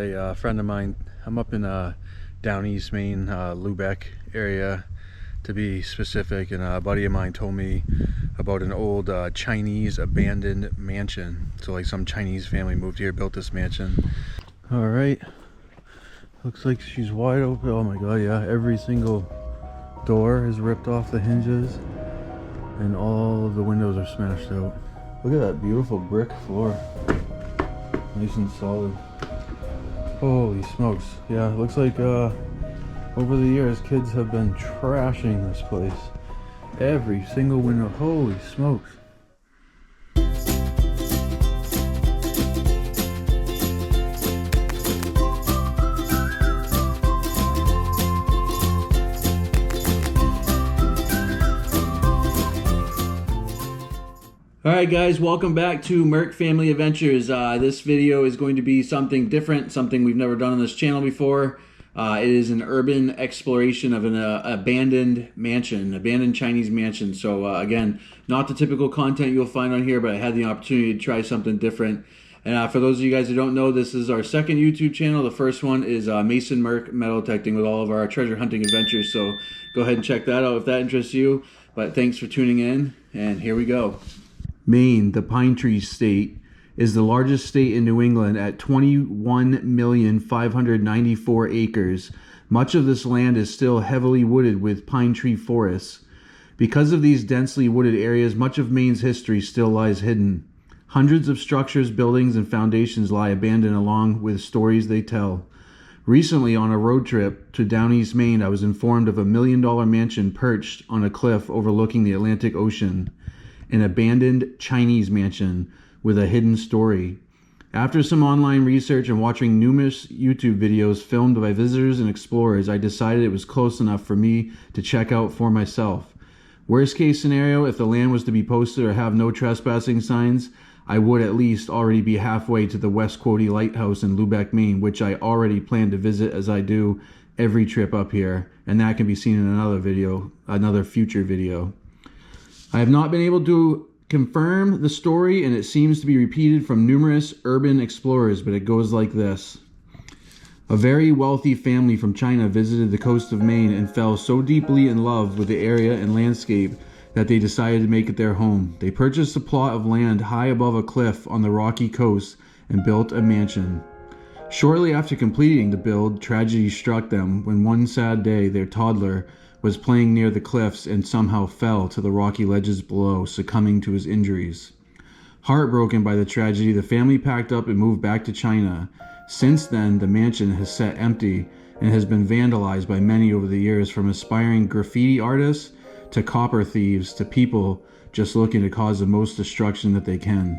A friend of mine, I'm up in Downeast Maine, Lubec area to be specific, and a buddy of mine told me about an old Chinese abandoned mansion. So like some Chinese family moved here, built this mansion. All right, looks like she's wide open. Oh my god, yeah, every single door is ripped off the hinges and all of the windows are smashed out. Look at that beautiful brick floor, nice and solid. Holy smokes. Yeah, it looks like over the years kids have been trashing this place. Every single window. Holy smokes. Alright guys, welcome back to Merc Family Adventures. This video is going to be something different, something we've never done on this channel before. It is an urban exploration of an abandoned mansion, abandoned Chinese mansion. So again, not the typical content you'll find on here, but I had the opportunity to try something different. And for those of you guys who don't know, this is our second YouTube channel. The first one is Mason Merc metal detecting with all of our treasure hunting adventures. So go ahead and check that out if that interests you. But thanks for tuning in, and here we go. Maine, the pine tree state, is the largest state in New England at 21,594 acres. Much of this land is still heavily wooded with pine tree forests. Because of these densely wooded areas, much of Maine's history still lies hidden. Hundreds of structures, buildings, and foundations lie abandoned along with stories they tell. Recently, on a road trip to Downeast Maine, I was informed of a $1 million mansion perched on a cliff overlooking the Atlantic Ocean. An abandoned Chinese mansion with a hidden story. After some online research and watching numerous YouTube videos filmed by visitors and explorers, I decided it was close enough for me to check out for myself. Worst case scenario, if the land was to be posted or have no trespassing signs, I would at least already be halfway to the West Quoddy Lighthouse in Lubec, Maine, which I already plan to visit as I do every trip up here, and that can be seen in another video, another future video. I have not been able to confirm the story, and it seems to be repeated from numerous urban explorers, but it goes like this. A very wealthy family from China visited the coast of Maine and fell so deeply in love with the area and landscape that they decided to make it their home. They purchased a plot of land high above a cliff on the rocky coast and built a mansion. Shortly after completing the build, tragedy struck them when one sad day their toddler was playing near the cliffs and somehow fell to the rocky ledges below, succumbing to his injuries. Heartbroken by the tragedy, the family packed up and moved back to China. Since then, the mansion has sat empty and has been vandalized by many over the years, from aspiring graffiti artists to copper thieves to people just looking to cause the most destruction that they can.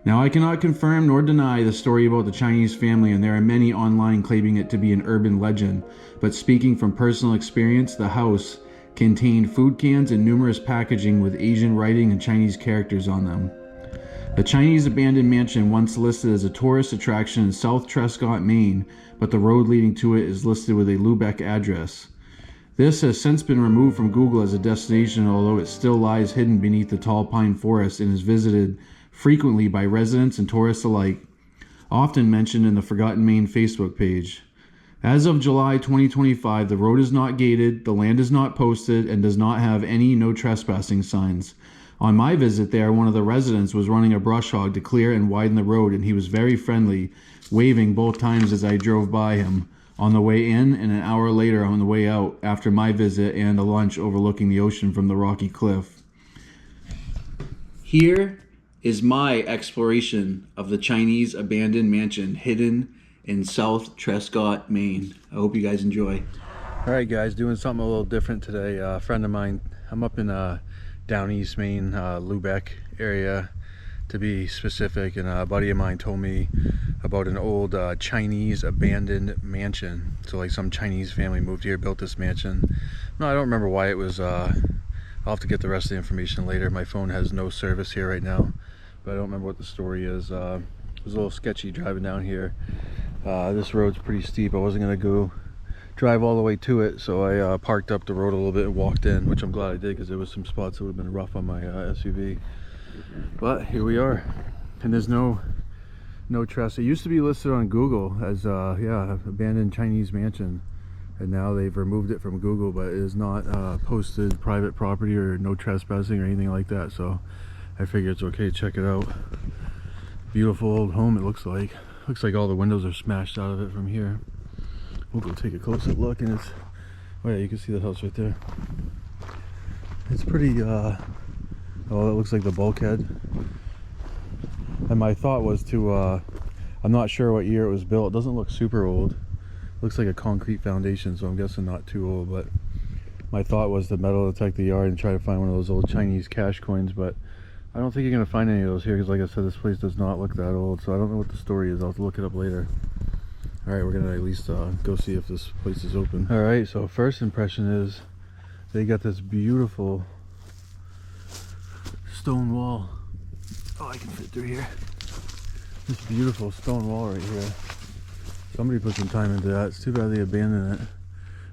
Now, I cannot confirm nor deny the story about the Chinese family, and there are many online claiming it to be an urban legend, but speaking from personal experience, the house contained food cans and numerous packaging with Asian writing and Chinese characters on them. The Chinese abandoned mansion once listed as a tourist attraction in South Trescott, Maine, but the road leading to it is listed with a Lubec address. This has since been removed from Google as a destination, although it still lies hidden beneath the tall pine forest and is visited frequently by residents and tourists alike, often mentioned in the Forgotten Maine Facebook page. As of July 2025, the road is not gated, the land is not posted, and does not have any no trespassing signs. On my visit there, one of the residents was running a brush hog to clear and widen the road, and he was very friendly, waving both times as I drove by him on the way in and an hour later on the way out after my visit and a lunch overlooking the ocean from the rocky cliff. Here is my exploration of the Chinese abandoned mansion hidden in South Trescott, Maine. I hope you guys enjoy. All right guys, doing something a little different today. A friend of mine, I'm up in Downeast Maine, Lubec area to be specific, and a buddy of mine told me about an old Chinese abandoned mansion. So like some Chinese family moved here, built this mansion. No, I don't remember why it was. I'll have to get the rest of the information later. My phone has no service here right now, but I don't remember what the story is. It was a little sketchy driving down here. This road's pretty steep. I wasn't gonna go drive all the way to it, so I parked up the road a little bit and walked in, which I'm glad I did because there was some spots that would have been rough on my SUV. But here we are, and there's no No Trescott. It used to be listed on Google as yeah, abandoned Chinese mansion, and now they've removed it from Google, but it is not posted private property or no trespassing or anything like that, so I figure it's okay to check it out. Beautiful old home, it looks like. Looks like all the windows are smashed out of it from here. We'll go take a closer look, and it's, oh yeah, you can see the house right there. It's pretty oh, it looks like the bulkhead. And my thought was to I'm not sure what year it was built. It doesn't look super old. Looks like a concrete foundation, so I'm guessing not too old, but my thought was to metal detect the yard and try to find one of those old Chinese cash coins, but I don't think you're gonna find any of those here, because like I said, this place does not look that old, so I don't know what the story is. I'll have to look it up later. Alright, we're gonna at least go see if this place is open. Alright, so first impression is they got this beautiful stone wall. Oh, I can fit through here. This beautiful stone wall right here. Somebody put some time into that. It's too bad they abandoned it.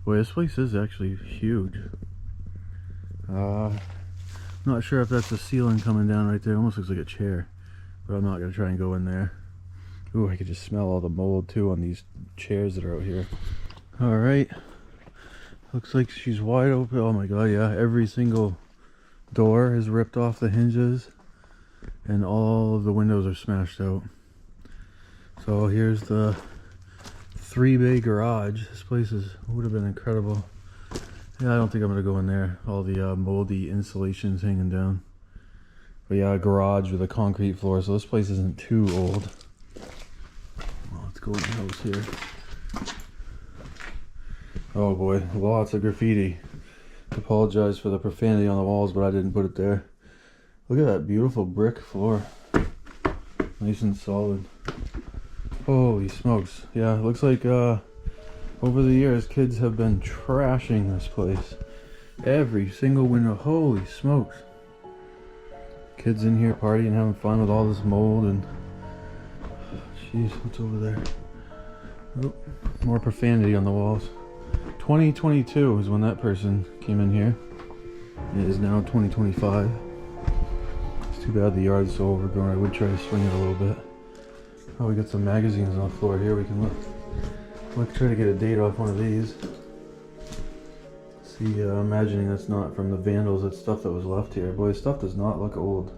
Boy, this place is actually huge. Not sure if that's the ceiling coming down right there. Almost looks like a chair, but I'm not gonna try and go in there. Ooh, I could just smell all the mold too on these chairs that are out here. All right, looks like she's wide open. Oh my god, yeah, every single door is ripped off the hinges and all of the windows are smashed out. So here's the 3-bay garage. This place would have been incredible. Yeah, I don't think I'm gonna go in there. All the moldy insulation's hanging down. But yeah, a garage with a concrete floor, so this place isn't too old. Well, let's go in the house here. Oh boy, lots of graffiti. Apologize for the profanity on the walls, but I didn't put it there. Look at that beautiful brick floor. Nice and solid. Holy smokes. Yeah, it looks like over the years kids have been trashing this place. Every single window. Holy smokes. Kids in here partying, having fun with all this mold and... Jeez, what's over there? Oh, more profanity on the walls. 2022 is when that person came in here. It is now 2025. It's too bad the yard's so overgrown. I would try to swing it a little bit. Oh, we got some magazines on the floor here. We can look, try to get a date off one of these. See, imagining that's not from the vandals. That's stuff that was left here. Boy, this stuff does not look old.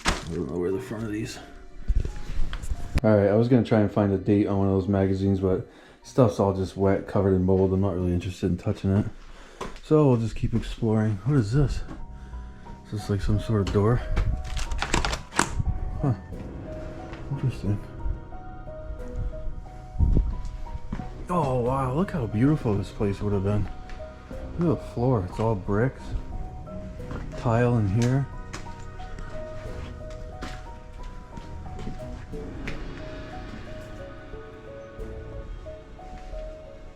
I don't know where the front of these. Alright, I was going to try and find a date on one of those magazines, but stuff's all just wet, covered in mold. I'm not really interested in touching it. So we'll just keep exploring. What is this? Is this like some sort of door? Huh. Interesting. Oh wow, look how beautiful this place would have been. Look at the floor. It's all bricks. Tile in here.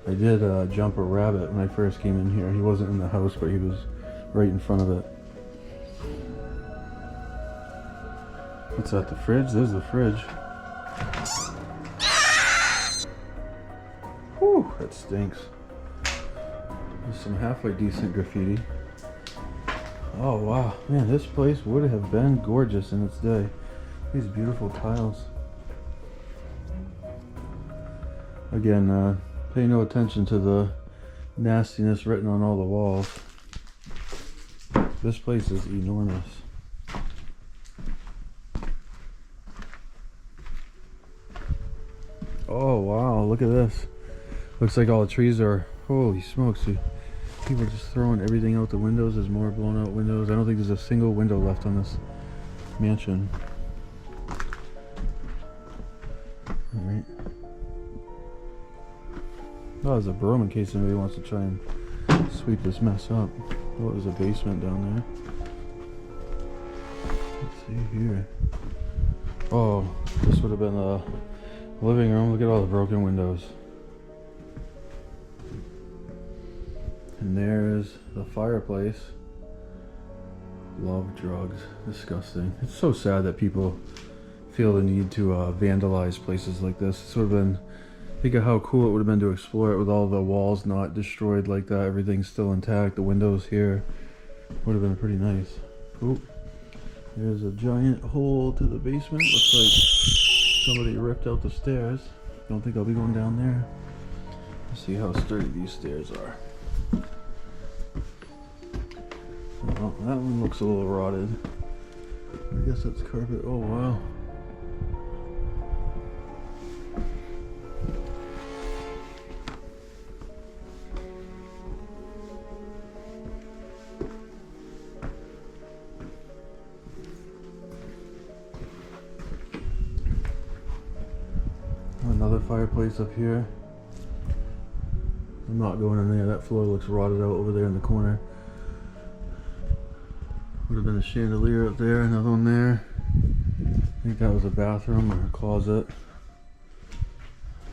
I did jump a rabbit when I first came in here. He wasn't in the house, but he was right in front of it. What's that, the fridge? There's the fridge. Whew, that stinks. There's some halfway decent graffiti. Oh wow, man, this place would have been gorgeous in its day. These beautiful tiles. Again, pay no attention to the nastiness written on all the walls. This place is enormous. Oh wow, look at this. Looks like all the trees are, holy smokes, dude. People are just throwing everything out the windows. There's more blown out windows. I don't think there's a single window left on this mansion. Alright. Oh, there's a broom in case somebody wants to try and sweep this mess up. Oh, there's a basement down there. Let's see here. Oh, this would have been the living room. Look at all the broken windows. And there's the fireplace. Love drugs. Disgusting. It's so sad that people feel the need to vandalize places like this. This would have been Think of how cool it would have been to explore it with all the walls not destroyed like that. Everything's still intact. The windows here would have been pretty nice. Oop. There's a giant hole to the basement. Looks like somebody ripped out the stairs. Don't think I'll be going down there. Let's see how sturdy these stairs are. Oh, that one looks a little rotted. I guess that's carpet. Oh wow. Another fireplace up here. I'm not going in there. That floor looks rotted out over there in the corner. Would have been a chandelier up there, another one there. I think that was a bathroom or a closet.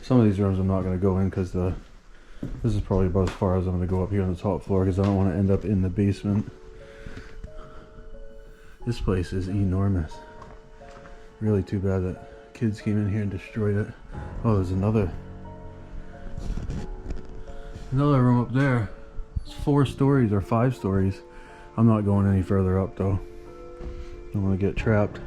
Some of these rooms I'm not going to go in because this is probably about as far as I'm going to go up here on the top floor because I don't want to end up in the basement. This place is enormous. Really too bad that kids came in here and destroyed it. Oh, there's another room up there. It's 4 stories or 5 stories. I'm not going any further up though. Don't want to get trapped.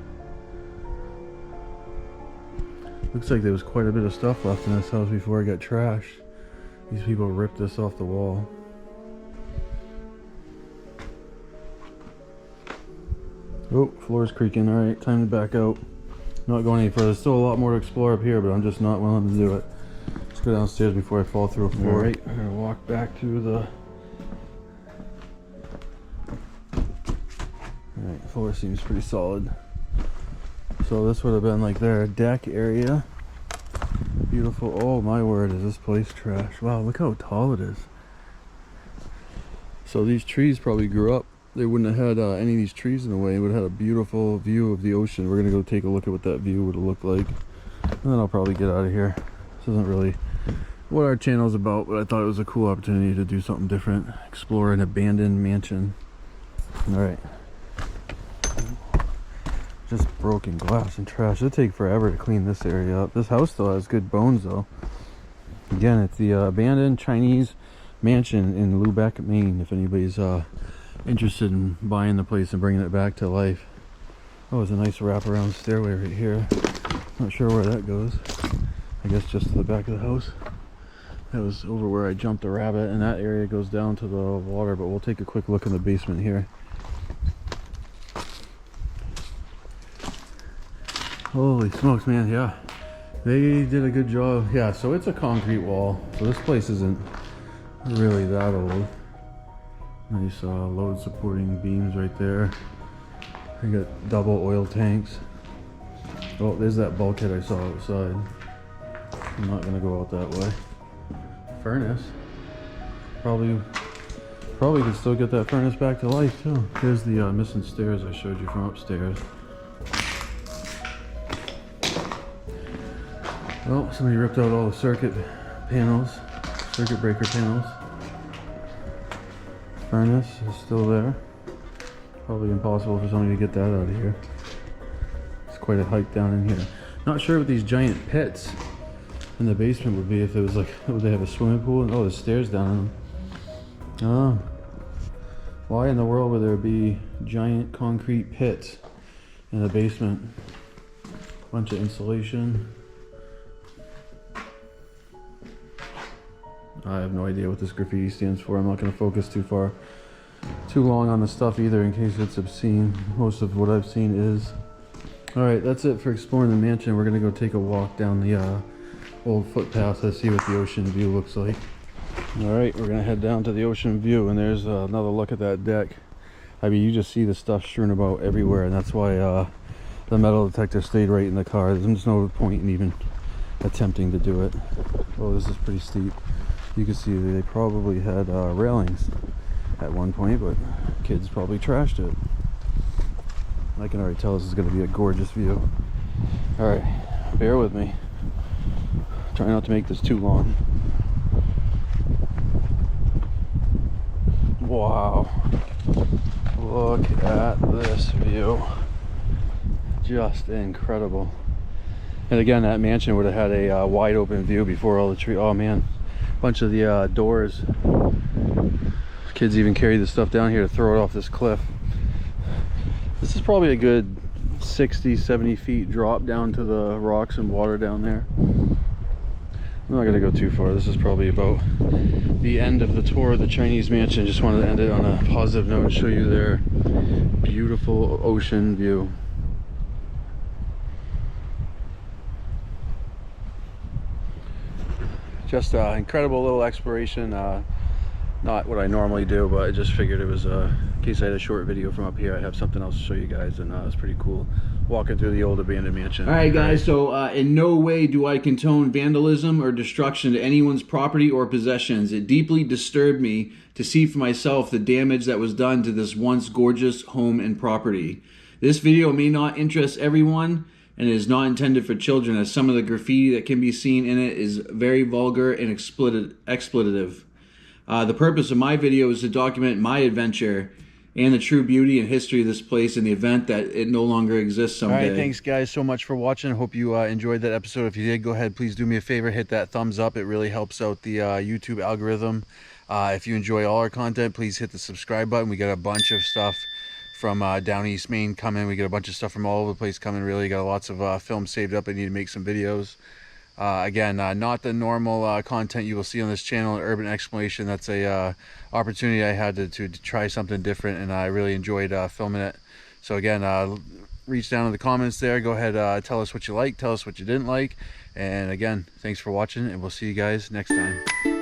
Looks like there was quite a bit of stuff left in this house before it got trashed. These people ripped this off the wall. Oh, floor's creaking. Alright, time to back out. Not going any further. There's still a lot more to explore up here, but I'm just not willing to do it. Let's go downstairs before I fall through a floor. Alright, I'm gonna walk back to the... Alright, the floor seems pretty solid. So this would have been like their deck area. Beautiful. Oh my word, is this place trash. Wow, look how tall it is. So these trees probably grew up. They wouldn't have had any of these trees in the way. It would have had a beautiful view of the ocean. We're going to go take a look at what that view would have looked like. And then I'll probably get out of here. This isn't really what our channel is about, but I thought it was a cool opportunity to do something different. Explore an abandoned mansion. Alright. Just broken glass and trash. It'll take forever to clean this area up. This house still has good bones though. Again, it's the abandoned Chinese mansion in Lubec, Maine, if anybody's interested in buying the place and bringing it back to life. Oh, there's a nice wraparound stairway right here. Not sure where that goes. I guess just to the back of the house. That was over where I jumped a rabbit, and that area goes down to the water, but we'll take a quick look in the basement here. Holy smokes, man. Yeah, they did a good job. Yeah, so it's a concrete wall, so this place isn't really that old. Nice load supporting beams right there. I got double oil tanks. Oh, there's that bulkhead I saw outside. I'm not gonna go out that way. Furnace. Probably could still get that furnace back to life too. Here's the missing stairs I showed you from upstairs. Well, somebody ripped out all the circuit breaker panels. Furnace is still there. Probably impossible for somebody to get that out of here. It's quite a hike down in here. Not sure what these giant pits in the basement would be. If it was like, would they have a swimming pool? And oh, there's stairs down. Oh, why in the world would there be giant concrete pits in the basement? Bunch of insulation. I have no idea what this graffiti stands for. I'm not going to focus too long on the stuff either in case it's obscene. Most of what I've seen is. Alright, that's it for exploring the mansion. We're going to go take a walk down the old footpath to see what the ocean view looks like. Alright, we're going to head down to the ocean view, and there's another look at that deck. I mean, you just see the stuff strewn about everywhere, and that's why the metal detector stayed right in the car. There's no point in even attempting to do it. Oh, this is pretty steep. You can see they probably had railings at one point, but kids probably trashed it. I can already tell this is going to be a gorgeous view. Alright, bear with me. Try not to make this too long. Wow. Look at this view. Just incredible. And again, that mansion would have had a wide open view before all the trees. Oh man, a bunch of the doors. Kids even carried the stuff down here to throw it off this cliff. This is probably a good 60-70 feet drop down to the rocks and water down there. I'm not gonna go too far. This is probably about the end of the tour of the Chinese mansion. Just wanted to end it on a positive note and show you their beautiful ocean view. Just an incredible little exploration. Not what I normally do, but I just figured it was in case I had a short video from up here, I'd have something else to show you guys, and it's pretty cool walking through the old abandoned mansion. All right, guys, so in no way do I condone vandalism or destruction to anyone's property or possessions. It deeply disturbed me to see for myself the damage that was done to this once gorgeous home and property. This video may not interest everyone, and it is not intended for children, as some of the graffiti that can be seen in it is very vulgar and expletive. The purpose of my video is to document my adventure and the true beauty and history of this place in the event that it no longer exists someday. All right, thanks guys so much for watching. I hope you enjoyed that episode. If you did, go ahead, please do me a favor, hit that thumbs up. It really helps out the YouTube algorithm. If you enjoy all our content, please hit the subscribe button. We got a bunch of stuff from Downeast Maine coming. We got a bunch of stuff from all over the place coming. Really got lots of films saved up. I need to make some videos. Again, not the normal content you will see on this channel, Urbanexploration. That's a opportunity I had to try something different, and I really enjoyed filming it. So again, reach down in the comments there. Go ahead, tell us what you liked, tell us what you didn't like. And again, thanks for watching, and we'll see you guys next time.